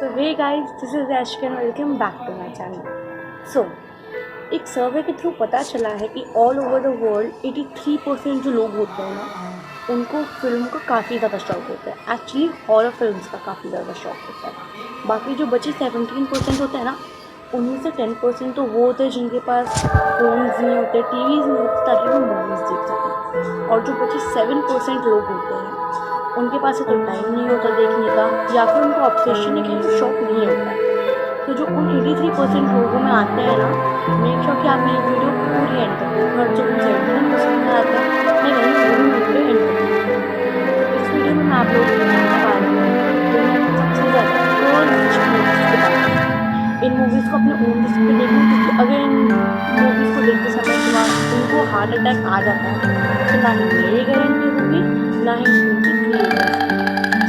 So hey guys, this is Ashka and welcome back to my channel. So एक सर्वे के through पता चला है कि ऑल ओवर द वर्ल्ड 83% जो लोग होते हैं ना उनको फिल्म का काफ़ी ज़्यादा शौक होता है. एक्चुअली हॉरर फिल्म्स का काफ़ी ज़्यादा शौक होता है. बाकी जो बचे 17% होते हैं ना उनमें से 10% तो वो होते हैं जिनके पास फ़ोन्स नहीं होते, टीवीज़ नहीं होते ताकि वो मूवीज़ देख सकें. और जो बचे 7% लोग होते हैं उनके पास तो टाइम नहीं होता देखने का, या फिर उनको ऑब्सेशन है कि उनको शौक नहीं होता है. तो जो उन 83% लोगों में आते हैं ना, मेक श्योर कि आप मेरी वीडियो पूरी एंड तक देखो. और जो उन 17% में आते हैं मैं वहीं पूरी वीडियो एंड तक देखूँगी. इस वीडियो में मैं आप लोगों को बताने वाली हूँ सबसे ज़्यादा फर्स्ट मूवीज़ के बारे में. इन मूवीज़ को अपने ओन रिस्क पे देखना, क्योंकि अगर इन मूवीज़ को देखते समय उनको हार्ट अटैक आ जाता है तो ना ही मेरी गारंटी होगी ना ही उनकी creators.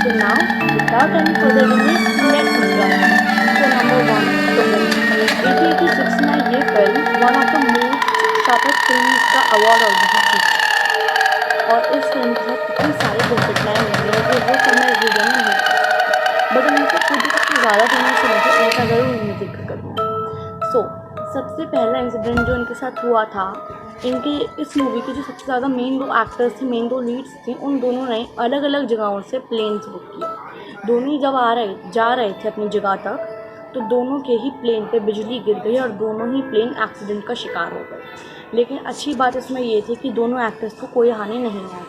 So now, without any further delay, let's begin. So number one, The Mummy. 1886 में ये film one of the most shortest film का अवार्ड ऑलरेडी जीत. और इस फिल्म के साथ इतनी सारी दुर्घटनाएं हुई हैं कि वो सब मैं वीडियो में नहीं कर सकती. बट उनसे खुद सबसे ज़्यादा फेमस से मुझे उनका ज़रूर मैं जिक्र करूँगी. सो सबसे पहला इंसिडेंट जो इनके साथ हुआ था, इनके इस मूवी के जो सबसे ज़्यादा मेन दो एक्टर्स थे, मेन दो लीड्स थे, उन दोनों ने अलग अलग जगहों से प्लेन्स बुक किए. दोनों ही जब जा रहे थे अपनी जगह तक, तो दोनों के ही प्लेन पे बिजली गिर गई और दोनों ही प्लेन एक्सीडेंट का शिकार हो गए. लेकिन अच्छी बात इसमें ये थी कि दोनों एक्टर्स को कोई हानि नहीं आई.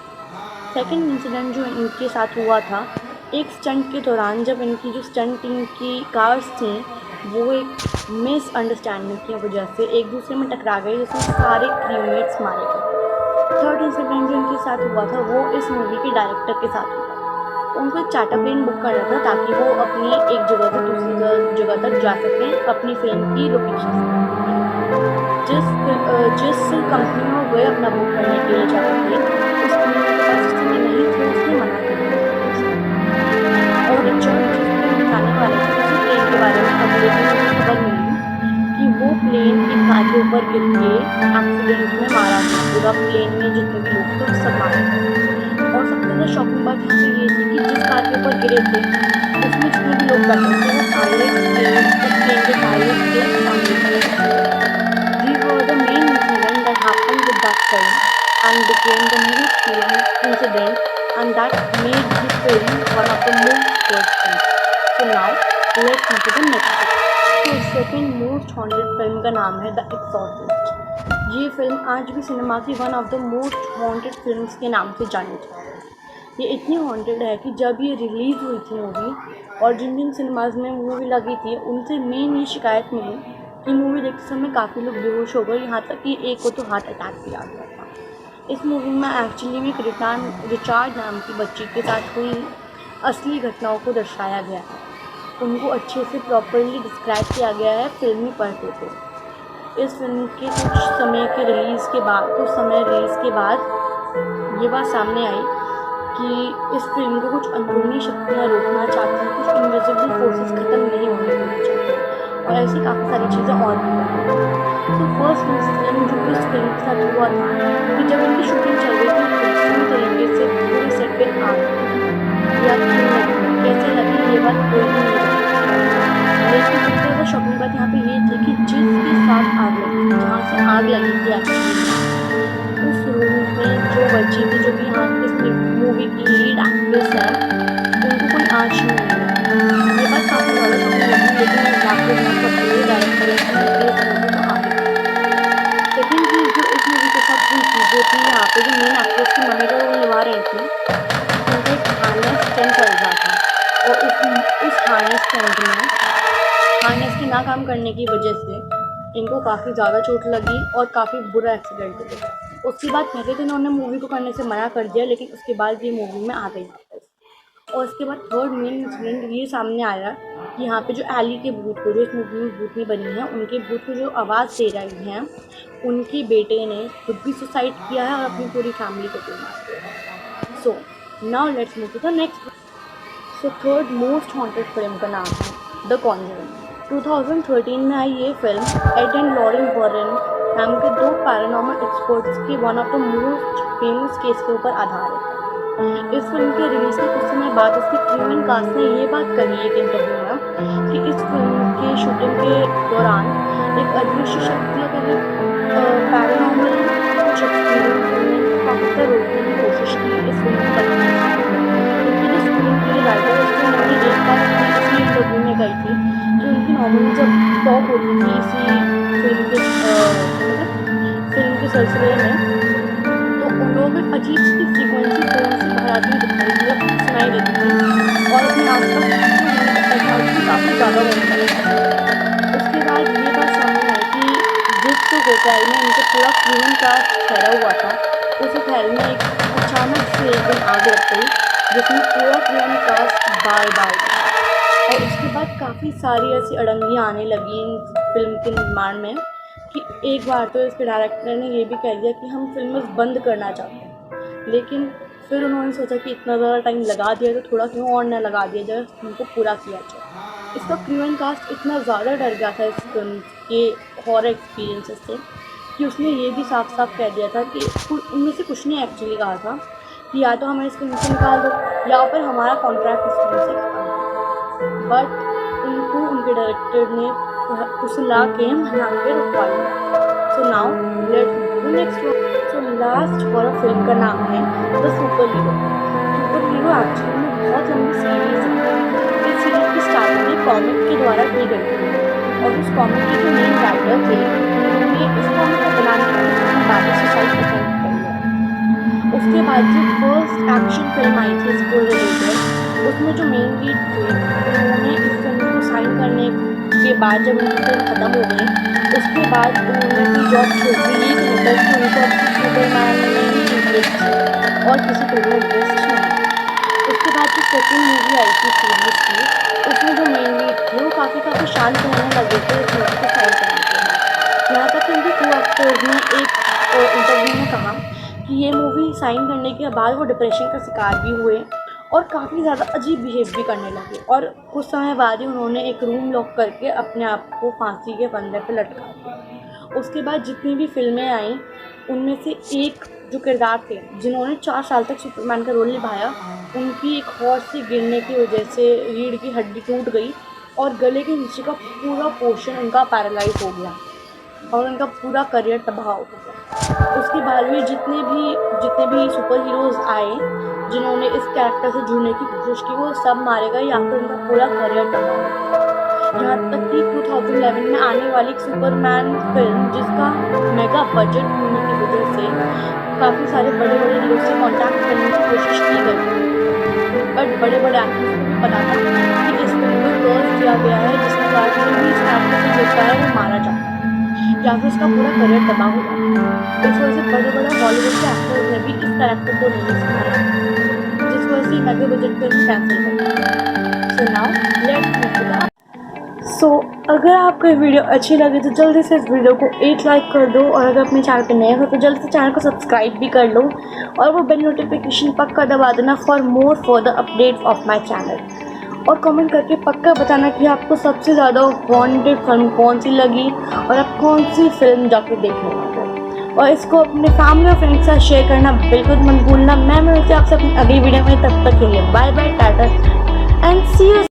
सेकेंड इंसिडेंट जो इनके साथ हुआ था, एक स्टंट के दौरान जब इनकी जो स्टंट टीम की कार्स थी वो एक मिसअंडरस्टैंडिंग की वजह से एक दूसरे में टकरा गई, जिसमें सारे क्रूमेट्स मारे गए. थर्ड इंसिडेंट जो इनके साथ हुआ था वो इस मूवी के डायरेक्टर के साथ हुआ. उनको एक चार्टर प्लेन बुक करना था ताकि वो अपनी एक जगह से दूसरी जगह तक जा सकें अपनी फिल्म की लोकेशन से. जिस कंपनी में वो गए अपना बुक करने के लिए चार्टर प्लेन, उस कंपनी के पास उस समय नहीं थे, उसने मना कर दिया. और रिचर्ड जिस प्लेन जाने वाले थे उसी प्लेन के बारे में अगले दिन मुझे खबर मिली कि वो प्लेन एक कार के ऊपर गिर के एक्सीडेंट में मारा गया. पूरा प्लेन में जितने भी लोग थे सब मारे गए. और सबसे ज़्यादा शॉकिंग बात यहाँ पे ये थी कि जिस कार के ऊपर गिरे थे उसमें जितने भी लोग बैठे थे वो पायलट उस प्लेन के पायलट के फैमिली के. These were the main incident that happened with that film and became the most famous incident, and that made the film one of the most watched films. So now let's move to the next film. तो second most haunted film का नाम है the exorcist. ये film आज भी cinema की one of the most haunted films के नाम से जानी जाती है. ये इतनी हॉन्टेड है कि जब ये रिलीज़ हुई थी मूवी और जिन जिन सिनेमाज में मूवी लगी थी उनसे मेन ये शिकायत मिली कि मूवी देखते समय काफ़ी लोग बेहोश हो गए, यहाँ तक कि एक को तो हार्ट अटैक भी आ गया था. इस मूवी में एक्चुअली में एक रिचार्ड नाम की बच्ची के साथ हुई असली घटनाओं को दर्शाया गया है. उनको अच्छे से प्रॉपरली डिस्क्राइब किया गया है फिल्मी पर्दे पे. इस फिल्म के कुछ समय रिलीज़ के बाद ये बात सामने आई कि इस फिल्म को कुछ अंदरूनी शक्तियाँ रोकना चाहती हैं, कुछ इनविजिबल फोर्सेस ख़त्म नहीं होने देना चाहती हैं, और ऐसी काफ़ी सारी चीज़ें और भी करती हैं. तो फर्स्ट इंसिडेंट जो इस फिल्म के साथ हुआ था कि जब इनकी शूटिंग चल रही थी पूरी तरीके से पूरे सेट पे आग या क्यों लगी, कैसे लगी, ये बात कोई भी नहीं जानता. लेकिन सबसे ज़्यादा शॉकिंग बात यहाँ पे ये थी कि जिसके साथ आग लगी, जहाँ से आग लगी थी एक्चुअली उस रूम में जो बच्ची थी, जो कि यहाँ इस मूवी की लीड एक्ट्रेस है, उनको कोई आँच नहीं लगी. ये बात काफ़ी ज़्यादा शॉकिंग लगी, लेकिन मैं आपको बहुत पसंद डायरेक्टर इस मूवी को आगे. सेकेंड चीज़ जो इस मूवी के साथ हुई थी वो थी यहाँ पे जो मेन एक्ट्रेस की मम्मी का रोल निभा रही थी, उनका एक हार्नेस स्टंट चल रहा था. और उस हार्नेस स्टंट में हार्नेस के ना काम करने की वजह से इनको काफ़ी ज़्यादा चोट लगी और काफ़ी बुरा एक्सीडेंट हो गया. उसके बाद पहले तो इन्होंने मूवी को करने से मना कर दिया, लेकिन उसके बाद ये मूवी में आ गई. और उसके बाद थर्ड मेन इंसिडेंट ये सामने आया कि यहाँ पे जो एली के भूत को, जो इस मूवी में भूतनी बनी है, उनके भूत को जो आवाज़ दे रही हैं उनके बेटे ने खुद भी सुसाइड किया है और अपनी पूरी फैमिली को भी मार दिया. So now let's move to the next. So third most haunted film का नाम है द कॉन्जरिंग. 2013 में आई ये फिल्म एड एंड लॉरेन वॉरेन नाम के दो पैरानॉर्मल एक्सपर्ट्स की one of the most famous case के ऊपर आधारित है. इस फिल्म के रिलीज़ के कुछ समय बाद इसकी क्रू एंड कास्ट ने ये बात कही एक इंटरव्यू में कि इस फिल्म के शूटिंग के दौरान एक अदृश्य शक्ति अगर पैरानॉर्मल कुछ एक्सपीरियंस उन्होंने काफ़ी तरह रोकने की कोशिश की इस फिल्म को बनाने से। क्योंकि जो स्क्रीन प्ले राइटर उसको उन्होंने एक बार इसी इंटरव्यू में गई थी कि उनकी नॉर्मली जब टॉक होती थी इसी फिल्म के मतलब फिल्म के सिलसिले में, तो उन लोगों में अजीब सी फ्रीक्वेंसी फ़ोन से बाहर आती हुई दिखाई मतलब सुनाई देती थी और अपने आसपास काफ़ी ज़्यादा होने लगा। उसके बाद ये बात सामने आई कि जिस जो होटल में उनका पूरा क्रून कास्ट ठहरा हुआ था, उस होटल में एक अचानक से एक दिन आग लग गई जिसमें पूरा क्रून कास्ट बार दिखा। और उसके बाद काफ़ी सारी ऐसी अड़ंगियाँ आने लगी इन फिल्म के निर्माण में कि एक बार तो इसके डायरेक्टर ने ये भी कह दिया कि हम फिल्म बंद करना चाहते हैं, लेकिन फिर उन्होंने सोचा कि इतना ज़्यादा टाइम लगा दिया तो थोड़ा क्यों और न लगा दिया जाए, फिल्म को पूरा किया जाए। इसका क्रू एंड कास्ट इतना ज़्यादा डर गया था इस फिल्म के हॉरर एक्सपीरियंसेस से कि उसने ये भी साफ साफ कह दिया था कि उनमें से कुछ ने एक्चुअली कहा था कि या तो हमें इस फिल्म से निकाल दो या फिर हमारा कॉन्ट्रैक्ट इस फिल्म से खत्म हो। बट उनको उनके डायरेक्टर ने फुसला के मना के रुकवा लिया। So now let's move to next one. So last horror film का नाम है the super hero. Super hero actually में बहुत लंबी सीरीज है। इस सीरीज की स्टार्टिंग कॉमिक के द्वारा की गई थी और उस कॉमिक के जो मेन राइटर थे उन्होंने इस कॉमिक को बनाने में बाकी सोसाइटी पसंद कर लिया। उसके बाद जो फर्स्ट एक्शन फिल्म आई थी इसको रिलेटेड, उसमें जो मेन लीड थे उन्होंने इस फिल्म को साइन करने के बाद जब उनकी फिल्म ख़त्म हो गई उसके बाद उन्होंने अपनी जॉब छोड़ दी। ये मतलब कि उनको अब सुपरमैन में ही इंटरेस्ट है और किसी फिल्म में इंटरेस्ट नहीं। उसके बाद जो सेकेंड मूवी आई थी सीरीज़ की, उसमें जो मेन लीड थे वो काफ़ी शांत रहने लगे थे इस मूवी को साइन करने के बाद। यहाँ तक कि उनके को एक्टर्स ने एक इंटरव्यू में कहा कि ये मूवी साइन करने के बाद वो डिप्रेशन का शिकार भी हुए और काफ़ी ज़्यादा अजीब बिहेव भी करने लगे और कुछ समय बाद ही उन्होंने एक रूम लॉक करके अपने आप को फांसी के फंदे पे लटका दिया। उसके बाद जितनी भी फिल्में आईं उनमें से एक जो किरदार थे जिन्होंने 4 साल तक सुपरमैन का रोल निभाया, उनकी एक हॉर्स से गिरने की वजह से रीढ़ की हड्डी टूट गई और गले के नीचे का पूरा पोर्शन उनका पैरालाइज हो गया और उनका पूरा करियर तबाह हो गया। उसके बाद भी जितने भी सुपर हीरोज़ आए जिन्होंने इस कैरेक्टर से जुड़ने की कोशिश की वो सब मारे गए या फिर उनका पूरा करियर तबाह हो गया। यहाँ तक कि 2011 में आने वाली एक सुपरमैन फिल्म जिसका मेगा बजट होने की वजह से काफ़ी सारे बड़े हीरो से कॉन्टैक्ट करने की कोशिश की गई, बट बड़े एक्टर्स को भी पता था कि इस फिल्म में कर्ज दिया गया है जिसके बाद भी इस कैरेक्टर से जुड़ता है वो मारा जाता है या फिर उसका पूरा करियर तबाह हो जाता है। इस वजह से बड़े हॉलीवुड के एक्टर्स ने भी इस कैरेक्टर को नहीं संभाला, जिस वजह से मेगा बजट फिल्म कैंसिल कर दी। So now let's move to the अगर आपको ये वीडियो अच्छी लगी तो जल्दी से इस वीडियो को एक लाइक कर दो और अगर अपने चैनल पे नए हो तो जल्दी से चैनल को सब्सक्राइब भी कर लो और वो बेल नोटिफिकेशन पक्का दबा देना for more further updates of my channel. और कमेंट करके पक्का बताना कि आपको सबसे ज़्यादा वांटेड फिल्म कौन सी लगी और आप कौन सी फिल्म जाके देखने वाले और इसको अपने फैमिली और फ्रेंड्स के साथ शेयर करना बिल्कुल मत भूलना। मैं मिलती हूँ आपसे अपनी अगली वीडियो में, तब तक के लिए bye bye, tata and see you.